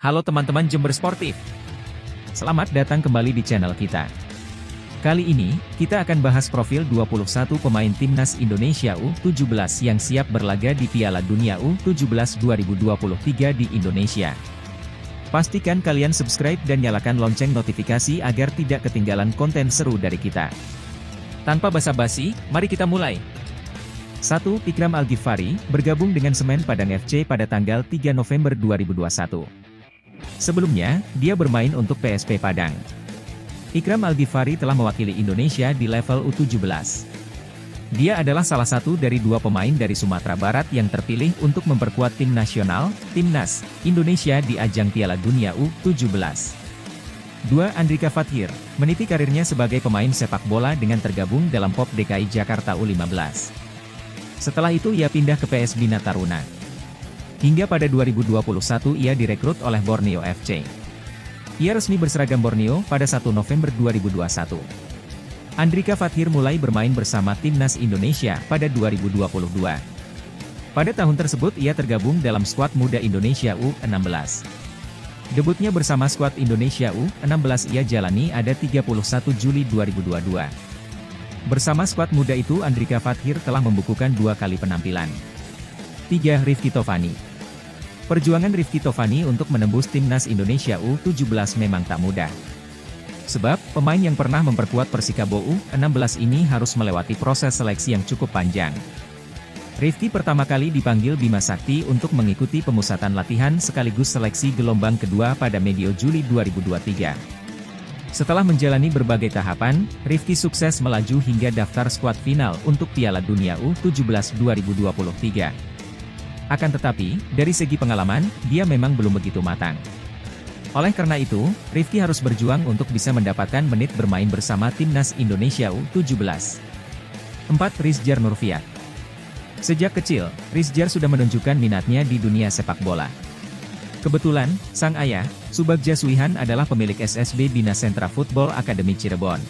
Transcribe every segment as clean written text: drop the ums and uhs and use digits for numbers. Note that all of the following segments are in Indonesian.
Halo teman-teman Jember Sportif. Selamat datang kembali di channel kita. Kali ini, kita akan bahas profil 21 pemain Timnas Indonesia U17 yang siap berlaga di Piala Dunia U17 2023 di Indonesia. Pastikan kalian subscribe dan nyalakan lonceng notifikasi agar tidak ketinggalan konten seru dari kita. Tanpa basa-basi, mari kita mulai. 1. Ikram Al-Ghifari, bergabung dengan Semen Padang FC pada tanggal 3 November 2021. Sebelumnya, dia bermain untuk PSP Padang. Ikram Al-Ghifari telah mewakili Indonesia di level U17. Dia adalah salah satu dari dua pemain dari Sumatera Barat yang terpilih untuk memperkuat tim nasional, Timnas, Indonesia di ajang Piala Dunia U17. 2. Andrika Fathir, meniti karirnya sebagai pemain sepak bola dengan tergabung dalam POP DKI Jakarta U15. Setelah itu ia pindah ke PS Bina Taruna. Hingga pada 2021 ia direkrut oleh Borneo FC. Ia resmi berseragam Borneo pada 1 November 2021. Andrika Fathir mulai bermain bersama Timnas Indonesia pada 2022. Pada tahun tersebut ia tergabung dalam skuad muda Indonesia U16. Debutnya bersama skuad Indonesia U16 ia jalani ada 31 Juli 2022. Bersama skuad muda itu Andrika Fathir telah membukukan 2 kali penampilan. 3. Rifki Tovani. Perjuangan Rifki Tovani untuk menembus Timnas Indonesia U17 memang tak mudah. Sebab, pemain yang pernah memperkuat Persikabo U16 ini harus melewati proses seleksi yang cukup panjang. Rifki pertama kali dipanggil Bima Sakti untuk mengikuti pemusatan latihan sekaligus seleksi gelombang kedua pada medio Juli 2023. Setelah menjalani berbagai tahapan, Rifki sukses melaju hingga daftar skuad final untuk Piala Dunia U17 2023. Akan tetapi, dari segi pengalaman, dia memang belum begitu matang. Oleh karena itu, Rifki harus berjuang untuk bisa mendapatkan menit bermain bersama Timnas Indonesia U17. 4. Rizjar Nurfiat. Sejak kecil, Rizjar sudah menunjukkan minatnya di dunia sepak bola. Kebetulan, sang ayah, Subagja Suihan adalah pemilik SSB Bina Sentra Football Academy Cirebon.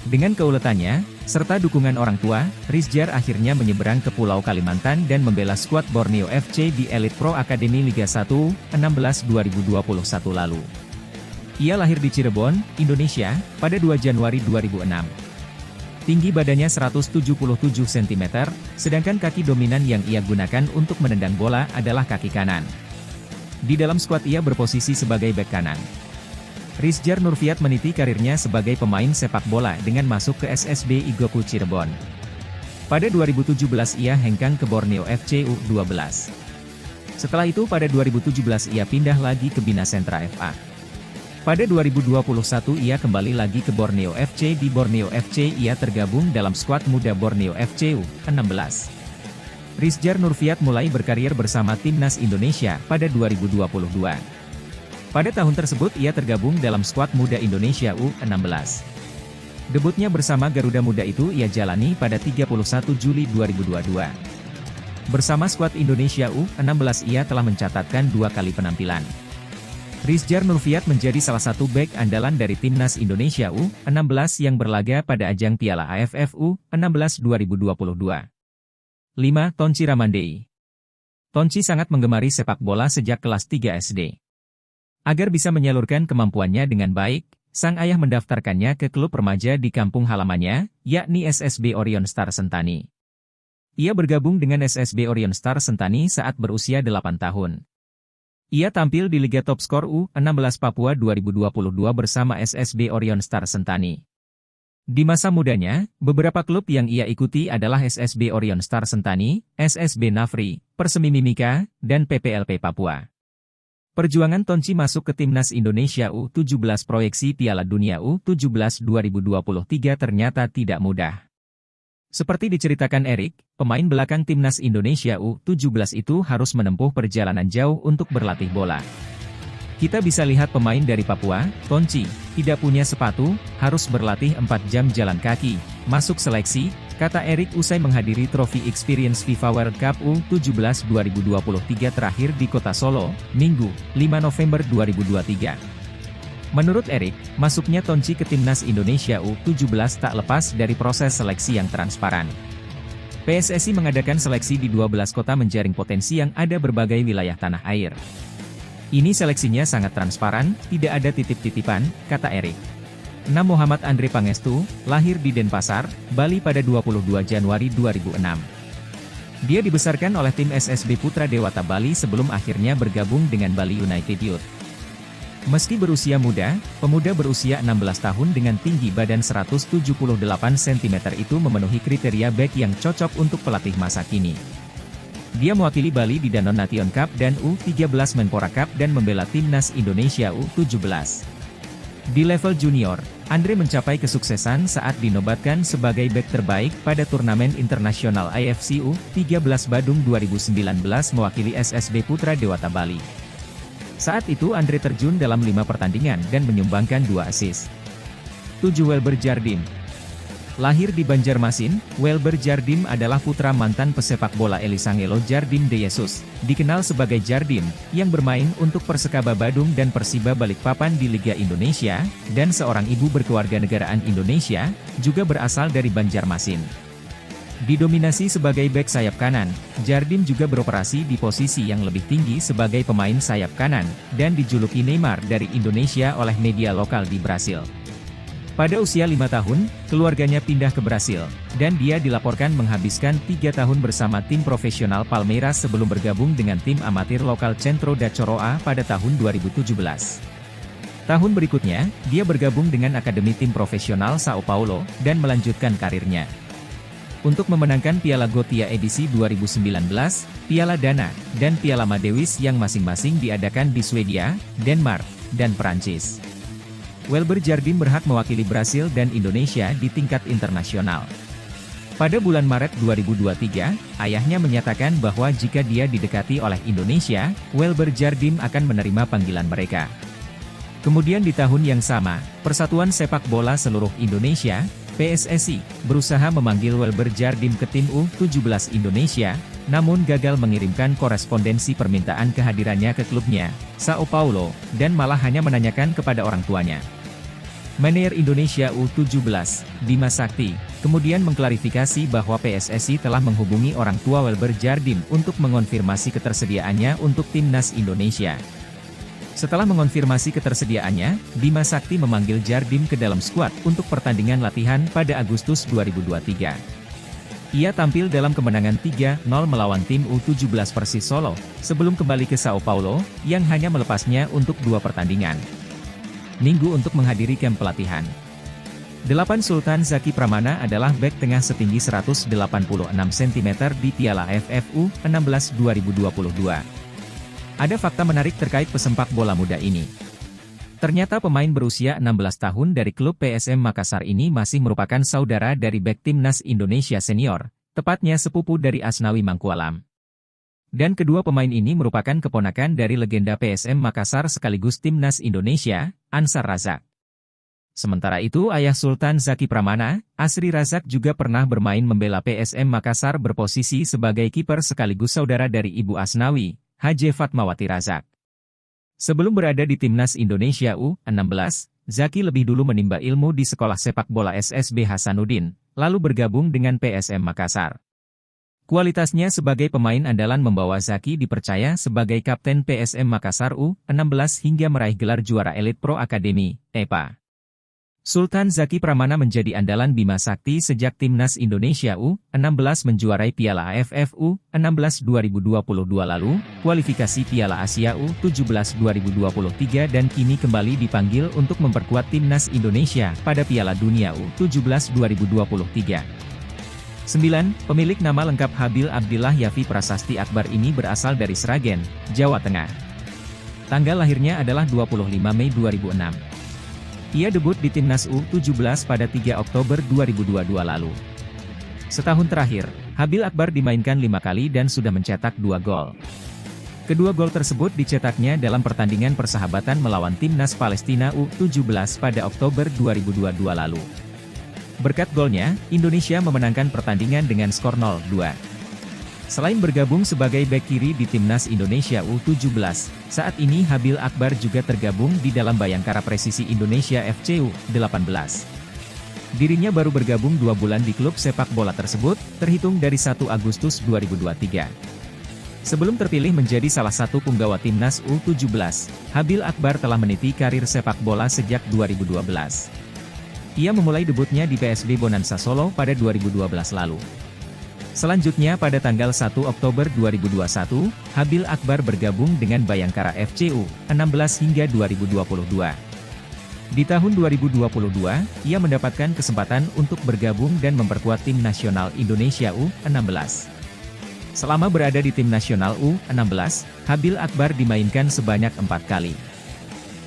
Dengan keuletannya, serta dukungan orang tua, Rizjar akhirnya menyeberang ke Pulau Kalimantan dan membela skuad Borneo FC di Elite Pro Academy Liga 1, 16 2021 lalu. Ia lahir di Cirebon, Indonesia, pada 2 Januari 2006. Tinggi badannya 177 cm, sedangkan kaki dominan yang ia gunakan untuk menendang bola adalah kaki kanan. Di dalam skuad ia berposisi sebagai bek kanan. Rizjar Nurfiat meniti karirnya sebagai pemain sepak bola dengan masuk ke SSB Igoku Cirebon. Pada 2017 ia hengkang ke Borneo FC U12. Setelah itu pada 2017 ia pindah lagi ke Bina Sentra FA. Pada 2021 ia kembali lagi ke Borneo FC. Di Borneo FC ia tergabung dalam skuad muda Borneo FC U16. Rizjar Nurfiat mulai berkarir bersama Timnas Indonesia pada 2022. Pada tahun tersebut ia tergabung dalam skuad muda Indonesia U16. Debutnya bersama Garuda Muda itu ia jalani pada 31 Juli 2022. Bersama skuad Indonesia U16 ia telah mencatatkan 2 kali penampilan. Rizjar Nurfiat menjadi salah satu bek andalan dari Timnas Indonesia U16 yang berlaga pada ajang Piala AFF U16 2022. 5. Tonci Ramandei. Tonci sangat menggemari sepak bola sejak kelas 3 SD. Agar bisa menyalurkan kemampuannya dengan baik, sang ayah mendaftarkannya ke klub remaja di kampung halamannya, yakni SSB Orion Star Sentani. Ia bergabung dengan SSB Orion Star Sentani saat berusia 8 tahun. Ia tampil di Liga Top Skor U16 Papua 2022 bersama SSB Orion Star Sentani. Di masa mudanya, beberapa klub yang ia ikuti adalah SSB Orion Star Sentani, SSB Nafri, Persemi Mimika, dan PPLP Papua. Perjuangan Tonci masuk ke Timnas Indonesia U17 proyeksi Piala Dunia U17 2023 ternyata tidak mudah. Seperti diceritakan Erik, pemain belakang Timnas Indonesia U17 itu harus menempuh perjalanan jauh untuk berlatih bola. Kita bisa lihat pemain dari Papua, Tonci, tidak punya sepatu, harus berlatih 4 jam jalan kaki, masuk seleksi, kata Erik usai menghadiri trofi Experience FIFA World Cup U17 2023 terakhir di Kota Solo, Minggu, 5 November 2023. Menurut Erik, masuknya Tonci ke Timnas Indonesia U17 tak lepas dari proses seleksi yang transparan. PSSI mengadakan seleksi di 12 kota menjaring potensi yang ada berbagai wilayah tanah air. Ini seleksinya sangat transparan, tidak ada titip-titipan, kata Erik. 6 Muhammad Andre Pangestu, lahir di Denpasar, Bali pada 22 Januari 2006. Dia dibesarkan oleh tim SSB Putra Dewata Bali sebelum akhirnya bergabung dengan Bali United Youth. Meski berusia muda, pemuda berusia 16 tahun dengan tinggi badan 178 cm itu memenuhi kriteria bek yang cocok untuk pelatih masa kini. Dia mewakili Bali di Danone Nation Cup dan U13 Menpora Cup dan membela timnas Indonesia U17. Di level junior, Andre mencapai kesuksesan saat dinobatkan sebagai bek terbaik pada turnamen internasional IFC U13 Badung 2019 mewakili SSB Putra Dewata Bali. Saat itu Andre terjun dalam 5 pertandingan dan menyumbangkan 2 assist. 7 Welber Jardim. Lahir di Banjarmasin, Welber Jardim adalah putra mantan pesepak bola Elisangelo Jardim de Jesus, dikenal sebagai Jardim, yang bermain untuk Persekaba Badung dan Persiba Balikpapan di Liga Indonesia, dan seorang ibu berkewarganegaraan Indonesia, juga berasal dari Banjarmasin. Didominasi sebagai bek sayap kanan, Jardim juga beroperasi di posisi yang lebih tinggi sebagai pemain sayap kanan, dan dijuluki Neymar dari Indonesia oleh media lokal di Brasil. Pada usia 5 tahun, keluarganya pindah ke Brasil, dan dia dilaporkan menghabiskan 3 tahun bersama tim profesional Palmeiras sebelum bergabung dengan tim amatir lokal Centro da Coroa pada tahun 2017. Tahun berikutnya, dia bergabung dengan akademi tim profesional Sao Paulo, dan melanjutkan karirnya. Untuk memenangkan Piala Gothia edisi 2019, Piala Dana, dan Piala Madewis yang masing-masing diadakan di Swedia, Denmark, dan Prancis. Welber Jardim berhak mewakili Brasil dan Indonesia di tingkat internasional. Pada bulan Maret 2023, ayahnya menyatakan bahwa jika dia didekati oleh Indonesia, Welber Jardim akan menerima panggilan mereka. Kemudian di tahun yang sama, Persatuan Sepak Bola Seluruh Indonesia, PSSI, berusaha memanggil Welber Jardim ke tim U17 Indonesia, namun gagal mengirimkan korespondensi permintaan kehadirannya ke klubnya, Sao Paulo, dan malah hanya menanyakan kepada orang tuanya. Manajer Indonesia U17, Bima Sakti, kemudian mengklarifikasi bahwa PSSI telah menghubungi orang tua Welber Jardim untuk mengonfirmasi ketersediaannya untuk timnas Indonesia. Setelah mengonfirmasi ketersediaannya, Bima Sakti memanggil Jardim ke dalam skuad untuk pertandingan latihan pada Agustus 2023. Ia tampil dalam kemenangan 3-0 melawan tim U17 Persis Solo, sebelum kembali ke Sao Paulo, yang hanya melepasnya untuk 2 pertandingan. Minggu untuk menghadiri kamp pelatihan. 8 Sultan Zaki Pramana adalah bek tengah setinggi 186 cm di Piala AFF U16 2022. Ada fakta menarik terkait pesempak bola muda ini. Ternyata pemain berusia 16 tahun dari klub PSM Makassar ini masih merupakan saudara dari bek timnas Indonesia senior, tepatnya sepupu dari Asnawi Mangkualam. Dan kedua pemain ini merupakan keponakan dari legenda PSM Makassar sekaligus timnas Indonesia, Ansar Razak. Sementara itu ayah Sultan Zaki Pramana, Asri Razak juga pernah bermain membela PSM Makassar berposisi sebagai kiper sekaligus saudara dari ibu Asnawi, Haje Fatmawati Razak. Sebelum berada di timnas Indonesia U16, Zaki lebih dulu menimba ilmu di sekolah sepak bola SSB Hasanuddin, lalu bergabung dengan PSM Makassar. Kualitasnya sebagai pemain andalan membawa Zaki dipercaya sebagai kapten PSM Makassar U16 hingga meraih gelar juara Elite Pro Academy, EPA. Sultan Zaki Pramana menjadi andalan Bima Sakti sejak timnas Indonesia U16 menjuarai Piala AFF U16 2022 lalu, kualifikasi Piala Asia U17 2023 dan kini kembali dipanggil untuk memperkuat timnas Indonesia pada Piala Dunia U17 2023. 9. Pemilik nama lengkap Habil Abdillah Yafi Prasasti Akbar ini berasal dari Sragen, Jawa Tengah. Tanggal lahirnya adalah 25 Mei 2006. Ia debut di timnas U17 pada 3 Oktober 2022 lalu. Setahun terakhir, Habil Akbar dimainkan 5 kali dan sudah mencetak 2 gol. Kedua gol tersebut dicetaknya dalam pertandingan persahabatan melawan timnas Palestina U17 pada Oktober 2022 lalu. Berkat golnya, Indonesia memenangkan pertandingan dengan skor 0-2. Selain bergabung sebagai bek kiri di timnas Indonesia U17, saat ini Habil Akbar juga tergabung di dalam Bayangkara Presisi Indonesia FC U18. Dirinya baru bergabung 2 bulan di klub sepak bola tersebut, terhitung dari 1 Agustus 2023. Sebelum terpilih menjadi salah satu punggawa timnas U17, Habil Akbar telah meniti karir sepak bola sejak 2012. Ia memulai debutnya di PSB Bonansa Solo pada 2012 lalu. Selanjutnya pada tanggal 1 Oktober 2021, Habil Akbar bergabung dengan Bayangkara FC U16 hingga 2022. Di tahun 2022, ia mendapatkan kesempatan untuk bergabung dan memperkuat tim nasional Indonesia U16. Selama berada di tim nasional U16, Habil Akbar dimainkan sebanyak 4 kali.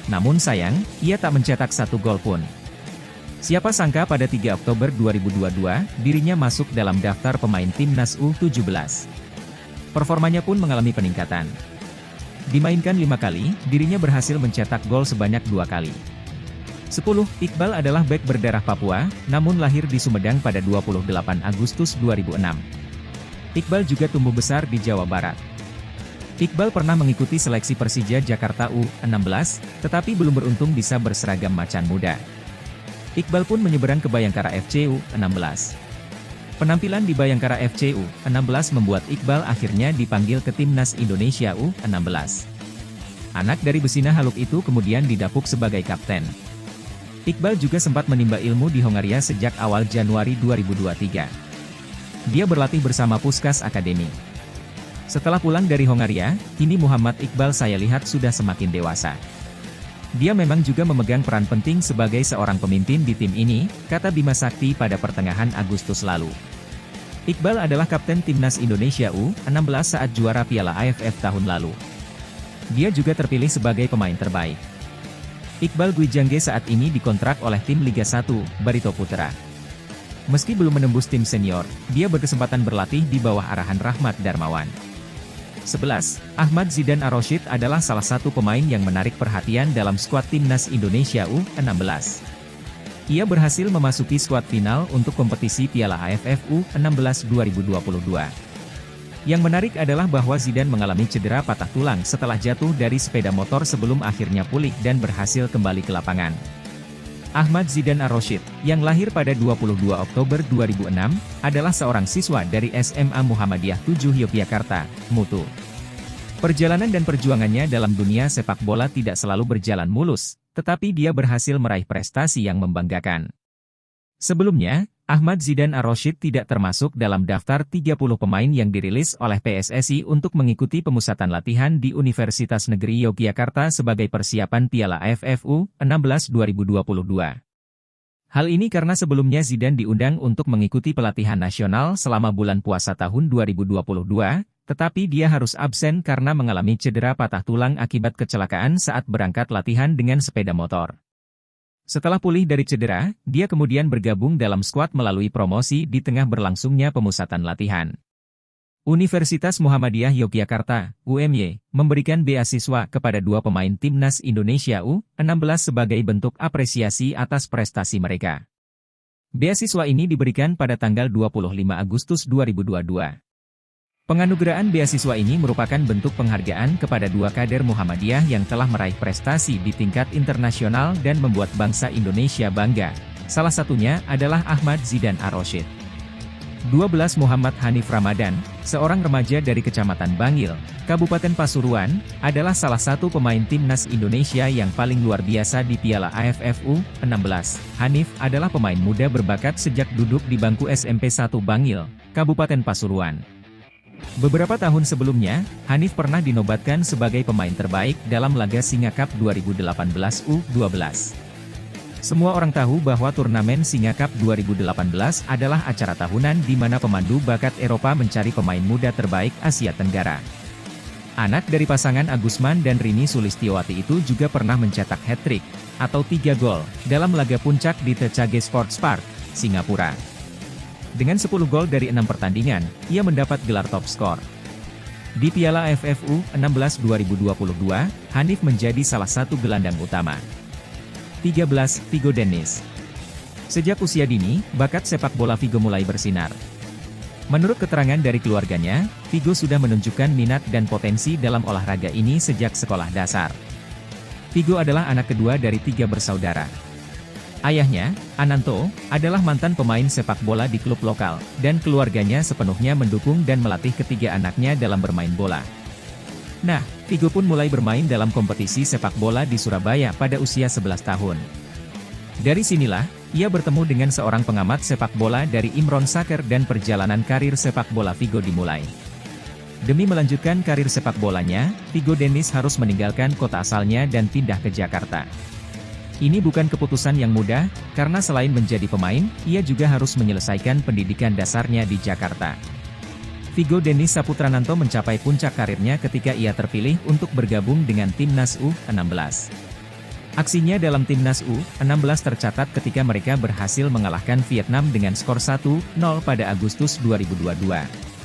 Namun sayang, ia tak mencetak 1 gol pun. Siapa sangka pada 3 Oktober 2022, dirinya masuk dalam daftar pemain timnas U17. Performanya pun mengalami peningkatan. Dimainkan 5 kali, dirinya berhasil mencetak gol sebanyak 2 kali. 10. Iqbal adalah bek berdarah Papua, namun lahir di Sumedang pada 28 Agustus 2006. Iqbal juga tumbuh besar di Jawa Barat. Iqbal pernah mengikuti seleksi Persija Jakarta U16, tetapi belum beruntung bisa berseragam macan muda. Iqbal pun menyeberang ke Bayangkara FC U16. Penampilan di Bayangkara FC U16 membuat Iqbal akhirnya dipanggil ke timnas Indonesia U16. Anak dari Besina Haluk itu kemudian didapuk sebagai kapten. Iqbal juga sempat menimba ilmu di Hongaria sejak awal Januari 2023. Dia berlatih bersama Puskas Academy. Setelah pulang dari Hongaria, kini Muhammad Iqbal saya lihat sudah semakin dewasa. Dia memang juga memegang peran penting sebagai seorang pemimpin di tim ini, kata Bima Sakti pada pertengahan Agustus lalu. Iqbal adalah kapten timnas Indonesia U16 saat juara Piala AFF tahun lalu. Dia juga terpilih sebagai pemain terbaik. Iqbal Gwijangge saat ini dikontrak oleh tim Liga 1, Barito Putra. Meski belum menembus tim senior, dia berkesempatan berlatih di bawah arahan Rahmat Darmawan. 11. Ahmad Zidane Ar-Rasyid adalah salah satu pemain yang menarik perhatian dalam skuad timnas Indonesia U16. Ia berhasil memasuki skuad final untuk kompetisi Piala AFF U16 2022. Yang menarik adalah bahwa Zidane mengalami cedera patah tulang setelah jatuh dari sepeda motor sebelum akhirnya pulih dan berhasil kembali ke lapangan. Ahmad Zidane Ar-Rasyid, yang lahir pada 22 Oktober 2006, adalah seorang siswa dari SMA Muhammadiyah 7 Yogyakarta, Mutu. Perjalanan dan perjuangannya dalam dunia sepak bola tidak selalu berjalan mulus, tetapi dia berhasil meraih prestasi yang membanggakan. Sebelumnya, Ahmad Zidane Ar-Rasyid tidak termasuk dalam daftar 30 pemain yang dirilis oleh PSSI untuk mengikuti pemusatan latihan di Universitas Negeri Yogyakarta sebagai persiapan Piala AFF U16 2022. Hal ini karena sebelumnya Zidane diundang untuk mengikuti pelatihan nasional selama bulan puasa tahun 2022, tetapi dia harus absen karena mengalami cedera patah tulang akibat kecelakaan saat berangkat latihan dengan sepeda motor. Setelah pulih dari cedera, dia kemudian bergabung dalam skuad melalui promosi di tengah berlangsungnya pemusatan latihan. Universitas Muhammadiyah Yogyakarta, UMY, memberikan beasiswa kepada 2 pemain timnas Indonesia U16 sebagai bentuk apresiasi atas prestasi mereka. Beasiswa ini diberikan pada tanggal 25 Agustus 2022. Penganugerahan beasiswa ini merupakan bentuk penghargaan kepada 2 kader Muhammadiyah yang telah meraih prestasi di tingkat internasional dan membuat bangsa Indonesia bangga. Salah satunya adalah Ahmad Zidane Ar-Rasyid. 12. Muhammad Hanif Ramadan, seorang remaja dari Kecamatan Bangil, Kabupaten Pasuruan, adalah salah satu pemain timnas Indonesia yang paling luar biasa di Piala AFF U16. Hanif adalah pemain muda berbakat sejak duduk di bangku SMP 1 Bangil, Kabupaten Pasuruan. Beberapa tahun sebelumnya, Hanif pernah dinobatkan sebagai pemain terbaik dalam laga Singa Cup 2018 U12. Semua orang tahu bahwa turnamen Singa Cup 2018 adalah acara tahunan di mana pemandu bakat Eropa mencari pemain muda terbaik Asia Tenggara. Anak dari pasangan Agusman dan Rini Sulistiowati itu juga pernah mencetak hat-trick, atau 3 gol, dalam laga puncak di Tecage Sports Park, Singapura. Dengan 10 gol dari 6 pertandingan, ia mendapat gelar top skor. Di Piala AFF U16 2022, Hanif menjadi salah satu gelandang utama. 13. Vigo Dennis. Sejak usia dini, bakat sepak bola Vigo mulai bersinar. Menurut keterangan dari keluarganya, Vigo sudah menunjukkan minat dan potensi dalam olahraga ini sejak sekolah dasar. Vigo adalah anak kedua dari 3 bersaudara. Ayahnya, Ananto, adalah mantan pemain sepak bola di klub lokal, dan keluarganya sepenuhnya mendukung dan melatih ketiga anaknya dalam bermain bola. Nah, Vigo pun mulai bermain dalam kompetisi sepak bola di Surabaya pada usia 11 tahun. Dari sinilah, ia bertemu dengan seorang pengamat sepak bola dari Imron Soccer dan perjalanan karir sepak bola Vigo dimulai. Demi melanjutkan karir sepak bolanya, Vigo Dennis harus meninggalkan kota asalnya dan pindah ke Jakarta. Ini bukan keputusan yang mudah, karena selain menjadi pemain, ia juga harus menyelesaikan pendidikan dasarnya di Jakarta. Vigo Dennis Saputrananto mencapai puncak karirnya ketika ia terpilih untuk bergabung dengan Timnas U16. Aksinya dalam Timnas U16 tercatat ketika mereka berhasil mengalahkan Vietnam dengan skor 1-0 pada Agustus 2022.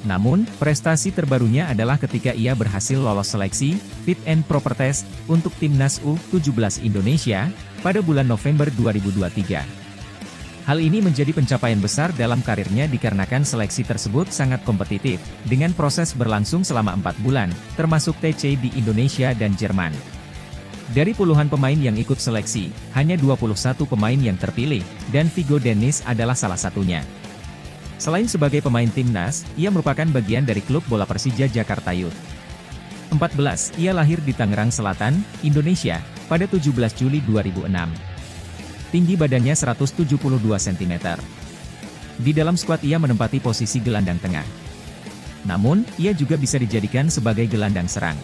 Namun, prestasi terbarunya adalah ketika ia berhasil lolos seleksi, Fit and Proper Test, untuk Timnas U17 Indonesia, pada bulan November 2023. Hal ini menjadi pencapaian besar dalam karirnya dikarenakan seleksi tersebut sangat kompetitif, dengan proses berlangsung selama 4 bulan, termasuk TC di Indonesia dan Jerman. Dari puluhan pemain yang ikut seleksi, hanya 21 pemain yang terpilih, dan Vigo Dennis adalah salah satunya. Selain sebagai pemain timnas, ia merupakan bagian dari klub bola Persija Jakarta Youth. 14, ia lahir di Tangerang Selatan, Indonesia, pada 17 Juli 2006. Tinggi badannya 172 cm. Di dalam skuad ia menempati posisi gelandang tengah. Namun, ia juga bisa dijadikan sebagai gelandang serang.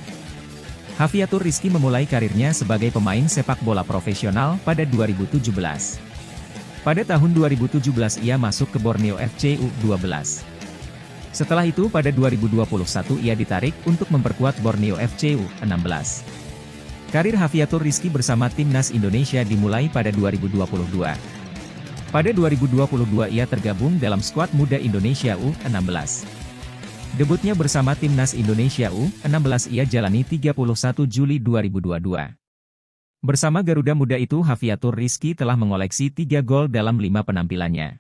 Hafiatur Rizky memulai karirnya sebagai pemain sepak bola profesional pada 2017. Pada tahun 2017 ia masuk ke Borneo FC U12. Setelah itu pada 2021 ia ditarik untuk memperkuat Borneo FC U16. Karir Hafiatur Rizky bersama Timnas Indonesia dimulai pada 2022. Pada 2022 ia tergabung dalam skuad muda Indonesia U16. Debutnya bersama Timnas Indonesia U16 ia jalani 31 Juli 2022. Bersama Garuda Muda itu Hafiatur Rizky telah mengoleksi 3 gol dalam 5 penampilannya.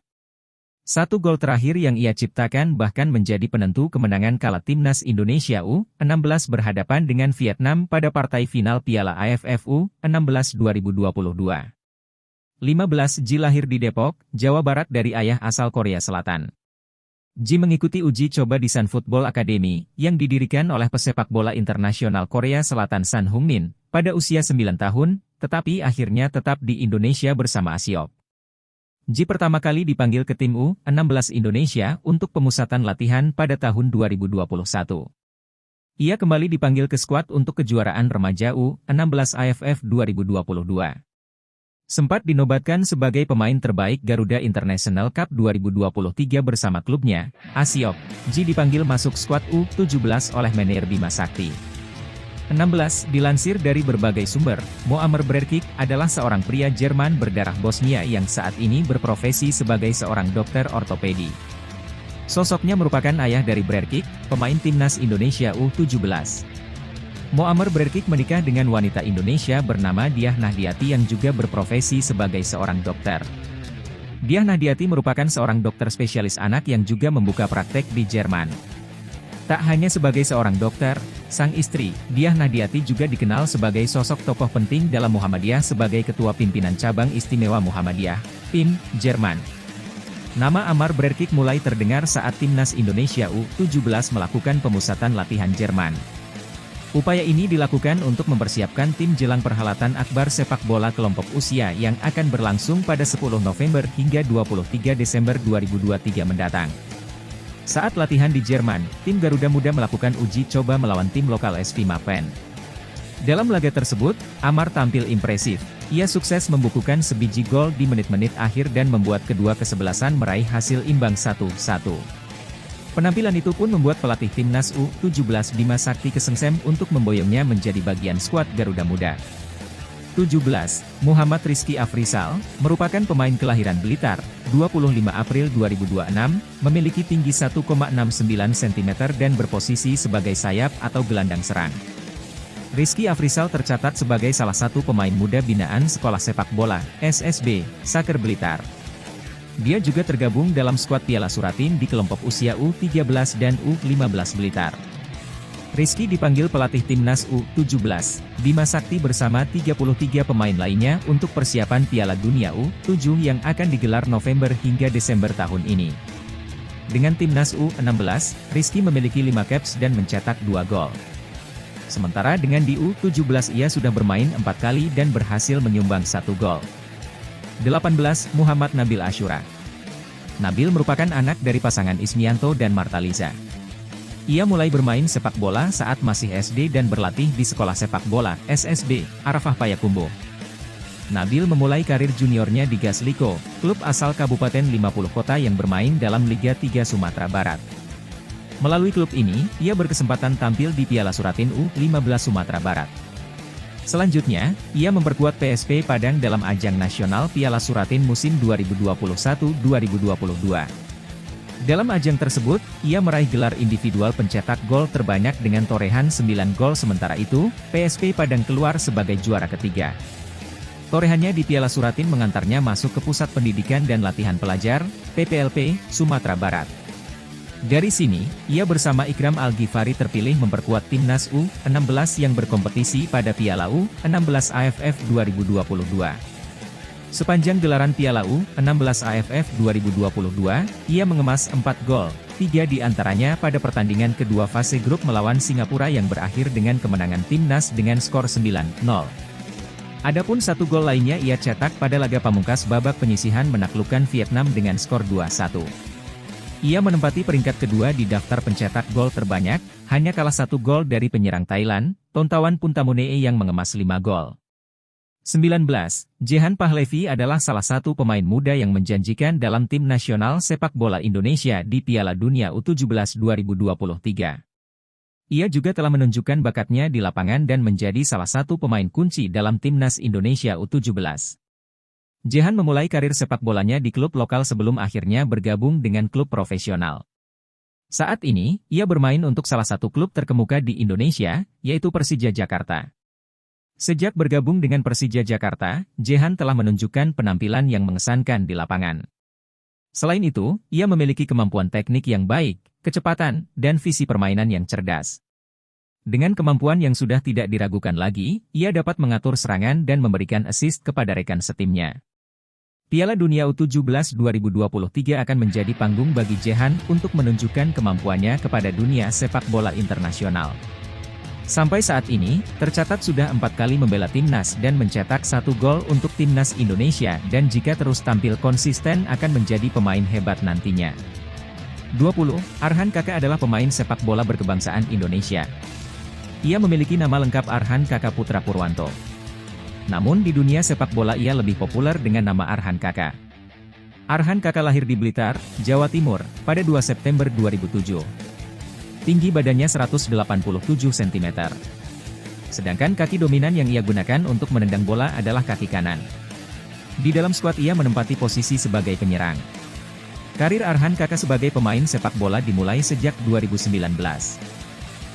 1 gol terakhir yang ia ciptakan bahkan menjadi penentu kemenangan kala Timnas Indonesia U16 berhadapan dengan Vietnam pada partai final Piala AFF U16 2022. 15 Ji lahir di Depok, Jawa Barat dari ayah asal Korea Selatan. Ji mengikuti uji coba di Sun Football Academy, yang didirikan oleh pesepak bola internasional Korea Selatan Sun Heung-min, pada usia 9 tahun, tetapi akhirnya tetap di Indonesia bersama Asiop. Ji pertama kali dipanggil ke tim U16 Indonesia untuk pemusatan latihan pada tahun 2021. Ia kembali dipanggil ke skuad untuk kejuaraan remaja U16 AFF 2022. Sempat dinobatkan sebagai pemain terbaik Garuda International Cup 2023 bersama klubnya, Asiop. Ji dipanggil masuk skuad U17 oleh manajer Bima Sakti. 16. Dilansir dari berbagai sumber, Muammar Brerkic adalah seorang pria Jerman berdarah Bosnia yang saat ini berprofesi sebagai seorang dokter ortopedi. Sosoknya merupakan ayah dari Brerkic, pemain Timnas Indonesia U17. Muammar Brerkic menikah dengan wanita Indonesia bernama Diah Nahdiati yang juga berprofesi sebagai seorang dokter. Diah Nahdiati merupakan seorang dokter spesialis anak yang juga membuka praktek di Jerman. Tak hanya sebagai seorang dokter, sang istri, Diah Nahdiati juga dikenal sebagai sosok tokoh penting dalam Muhammadiyah sebagai Ketua Pimpinan Cabang Istimewa Muhammadiyah, PIM, Jerman. Nama Ammar Brerkic mulai terdengar saat Timnas Indonesia U17 melakukan pemusatan latihan Jerman. Upaya ini dilakukan untuk mempersiapkan tim jelang perhelatan akbar sepak bola kelompok usia yang akan berlangsung pada 10 November hingga 23 Desember 2023 mendatang. Saat latihan di Jerman, tim Garuda Muda melakukan uji coba melawan tim lokal SV Mappen. Dalam laga tersebut, Ammar tampil impresif. Ia sukses membukukan sebiji gol di menit-menit akhir dan membuat kedua kesebelasan meraih hasil imbang 1-1. Penampilan itu pun membuat pelatih Timnas U17 Bima Sakti kesengsem untuk memboyongnya menjadi bagian skuad Garuda Muda. 17. Muhammad Rizky Afrizal, merupakan pemain kelahiran Blitar, 25 April 2026, memiliki tinggi 1,69 cm dan berposisi sebagai sayap atau gelandang serang. Rizky Afrizal tercatat sebagai salah satu pemain muda binaan Sekolah Sepak Bola, SSB, Soccer Blitar. Dia juga tergabung dalam skuad Piala Suratin di kelompok usia U13 dan U15 Blitar. Rizky dipanggil pelatih Timnas U17, Bima Sakti bersama 33 pemain lainnya untuk persiapan Piala Dunia U7 yang akan digelar November hingga Desember tahun ini. Dengan Timnas U16, Rizky memiliki 5 caps dan mencetak 2 gol. Sementara dengan di U17 ia sudah bermain 4 kali dan berhasil menyumbang 1 gol. 18. Muhammad Nabil Ashura. Nabil merupakan anak dari pasangan Ismianto dan Martaliza. Ia mulai bermain sepak bola saat masih SD dan berlatih di Sekolah Sepak Bola, SSB, Arafah Payakumbuh. Nabil memulai karir juniornya di Gasliko, klub asal Kabupaten 50 Kota yang bermain dalam Liga 3 Sumatera Barat. Melalui klub ini, ia berkesempatan tampil di Piala Suratin U15 Sumatera Barat. Selanjutnya, ia memperkuat PSP Padang dalam ajang nasional Piala Suratin musim 2021-2022. Dalam ajang tersebut, ia meraih gelar individual pencetak gol terbanyak dengan torehan 9 gol sementara itu, PSP Padang keluar sebagai juara ketiga. Torehannya di Piala Suratin mengantarnya masuk ke Pusat Pendidikan dan Latihan Pelajar, PPLP, Sumatera Barat. Dari sini, ia bersama Ikram Al-Ghifari terpilih memperkuat Timnas U16 yang berkompetisi pada Piala U16 AFF 2022. Sepanjang gelaran Piala U16 AFF 2022, ia mengemas 4 gol, 3 di antaranya pada pertandingan kedua fase grup melawan Singapura yang berakhir dengan kemenangan Timnas dengan skor 9-0. Adapun 1 gol lainnya ia cetak pada laga pamungkas babak penyisihan menaklukkan Vietnam dengan skor 2-1. Ia menempati peringkat kedua di daftar pencetak gol terbanyak, hanya kalah 1 gol dari penyerang Thailand, Tontawan Puntamunee yang mengemas 5 gol. 19. Jehan Pahlevi adalah salah satu pemain muda yang menjanjikan dalam tim nasional sepak bola Indonesia di Piala Dunia U17 2023. Ia juga telah menunjukkan bakatnya di lapangan dan menjadi salah satu pemain kunci dalam Timnas Indonesia U17. Jehan memulai karir sepak bolanya di klub lokal sebelum akhirnya bergabung dengan klub profesional. Saat ini, ia bermain untuk salah satu klub terkemuka di Indonesia, yaitu Persija Jakarta. Sejak bergabung dengan Persija Jakarta, Jehan telah menunjukkan penampilan yang mengesankan di lapangan. Selain itu, ia memiliki kemampuan teknik yang baik, kecepatan, dan visi permainan yang cerdas. Dengan kemampuan yang sudah tidak diragukan lagi, ia dapat mengatur serangan dan memberikan assist kepada rekan setimnya. Piala Dunia U17 2023 akan menjadi panggung bagi Jehan untuk menunjukkan kemampuannya kepada dunia sepak bola internasional. Sampai saat ini, tercatat sudah 4 kali membela timnas dan mencetak 1 gol untuk timnas Indonesia dan jika terus tampil konsisten akan menjadi pemain hebat nantinya. 20. Arhan Kaka adalah pemain sepak bola berkebangsaan Indonesia. Ia memiliki nama lengkap Arhan Kaka Putra Purwanto. Namun di dunia sepak bola ia lebih populer dengan nama Arhan Kaka. Arhan Kaka lahir di Blitar, Jawa Timur, pada 2 September 2007. Tinggi badannya 187 cm. Sedangkan kaki dominan yang ia gunakan untuk menendang bola adalah kaki kanan. Di dalam skuad ia menempati posisi sebagai penyerang. Karir Arhan Kaka sebagai pemain sepak bola dimulai sejak 2019.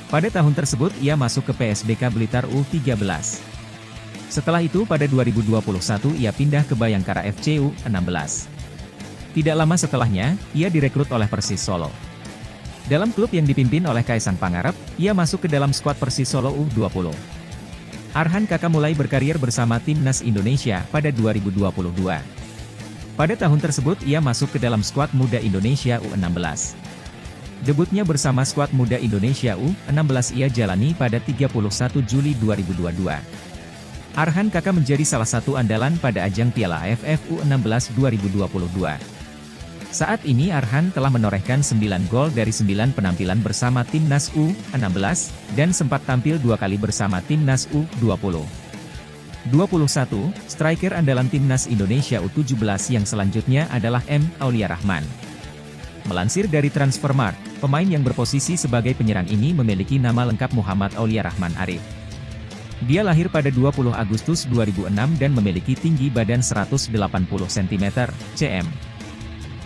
Pada tahun tersebut ia masuk ke PSBK Blitar U13. Setelah itu pada 2021 ia pindah ke Bayangkara FC U16. Tidak lama setelahnya, ia direkrut oleh Persis Solo. Dalam klub yang dipimpin oleh Kaisang Pangarep, ia masuk ke dalam skuad Persis Solo U20. Arhan Kaka mulai berkarir bersama Timnas Indonesia pada 2022. Pada tahun tersebut ia masuk ke dalam skuad Muda Indonesia U16. Debutnya bersama skuad Muda Indonesia U16 ia jalani pada 31 Juli 2022. Arhan Kaka menjadi salah satu andalan pada ajang Piala AFF U16 2022. Saat ini Arhan telah menorehkan 9 gol dari 9 penampilan bersama Timnas U16, dan sempat tampil 2 kali bersama Timnas U20. 21. Striker andalan Timnas Indonesia U17 yang selanjutnya adalah M. Aulia Rahman. Melansir dari Transfermarkt, pemain yang berposisi sebagai penyerang ini memiliki nama lengkap Muhammad Aulia Rahman Arif. Dia lahir pada 20 Agustus 2006 dan memiliki tinggi badan 180 cm, cm.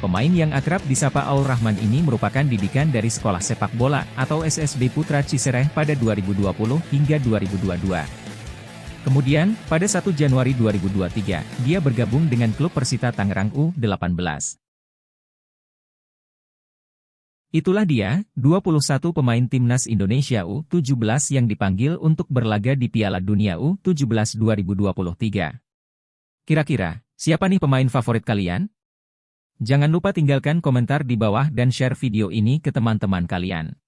Pemain yang akrab disapa Aul Rahman ini merupakan didikan dari Sekolah Sepak Bola atau SSB Putra Cisereh pada 2020 hingga 2022. Kemudian, pada 1 Januari 2023, dia bergabung dengan klub Persita Tangerang U18. Itulah dia, 21 pemain timnas Indonesia U17 yang dipanggil untuk berlaga di Piala Dunia U17 2023. Kira-kira, siapa nih pemain favorit kalian? Jangan lupa tinggalkan komentar di bawah dan share video ini ke teman-teman kalian.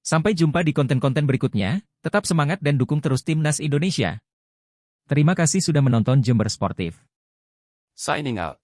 Sampai jumpa di konten-konten berikutnya, tetap semangat dan dukung terus timnas Indonesia. Terima kasih sudah menonton Jember Sportif. Signing out.